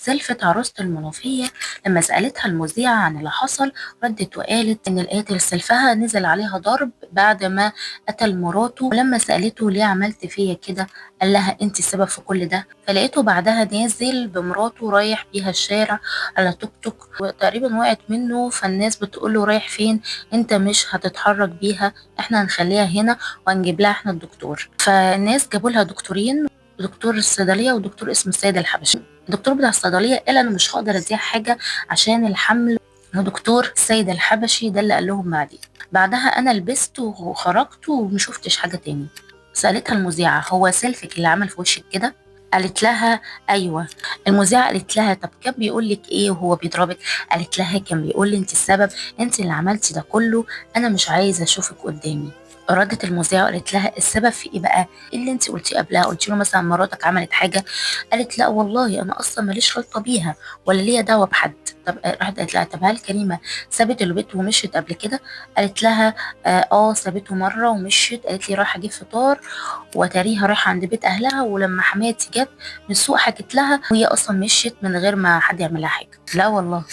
سلفت عروسة المنوفية لما سألتها المذيعة عن اللي حصل، ردت وقالت إن القاتل سلفها نزل عليها ضرب بعد ما قتل مراته، ولما سألته ليه عملت فيا كده قال لها أنت السبب في كل ده. فلقيته بعدها نازل بمراته رايح بيها الشارع على توك توك، وتقريبا وقعت منه، فالناس بتقوله رايح فين؟ أنت مش هتتحرك بيها، احنا هنخليها هنا وهنجيب لها احنا الدكتور. فالناس جابوا لها دكتورين، دكتور الصيدلية ودكتور اسمه السيد الحبشي. الدكتور بتاع الصيدلية قال أنا مش هقدر أديها حاجة عشان الحمل، ودكتور السيد الحبشي ده اللي قال لهم بعدها أنا لبست وخرجت ومشوفتش حاجة تاني. سألتها المذيعة هو سيلفك اللي عمل في وشك كده؟ قالت لها أيوة. المذيعة قالت لها طب كان بيقول لك إيه وهو بيضربك؟ قالت لها كان بيقول لي أنت السبب، أنت اللي عملتي ده كله، أنا مش عايزة أشوفك قدامي. ردت المذيعة وقالت لها السبب في ايه بقى؟ إيه اللي انت قلتيه قبلها؟ قلت له مثلا مراتك عملت حاجة؟ قالت لا والله انا اصلا ماليش غلطة بيها ولا ليا دعوة بحد. طب راحت قالت لها طب هل كريمة سابت البيت ومشيت قبل كده؟ قالت لها سابته مرة ومشيت، قالت لي رايحة اجيب فطار وتاريها رايحة عند بيت اهلها، ولما حماتي جت من السوق حكت لها وهي اصلا مشيت من غير ما حد يعمل لها حاجة. لا والله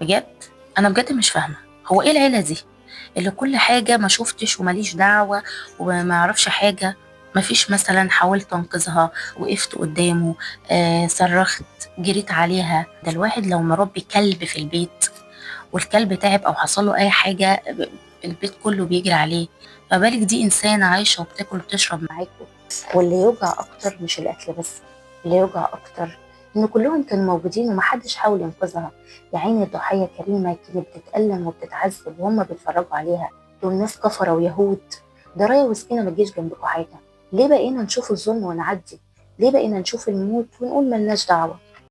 بجد، انا بجد مش فاهمة هو ايه العيلة دي اللي كل حاجة ما شفتش وماليش دعوة وما اعرفش حاجة. مفيش مثلا حاولت انقذها، وقفت قدامه، صرخت، جريت عليها؟ ده الواحد لو مربي كلب في البيت والكلب تعب او حصل له اي حاجة البيت كله بيجري عليه، ما بالك دي انسانة عايشة وبتاكل وبتشرب معاكم. واللي يوجع اكتر مش الاكل بس، اللي يوجع اكتر ان كلهم كانوا موجودين ومحدش حاول ينقذها. يا عيني الضحية كريمة كانت بتتألم وبتتعذب وهم بيتفرجوا عليها، دول ناس كفرة ويهود. ده راية وسكينة ما تجيش جنبكم حاجة. ليه بقينا نشوف الظلم ونعدي؟ ليه بقينا نشوف الموت ونقول ملناش دعوة؟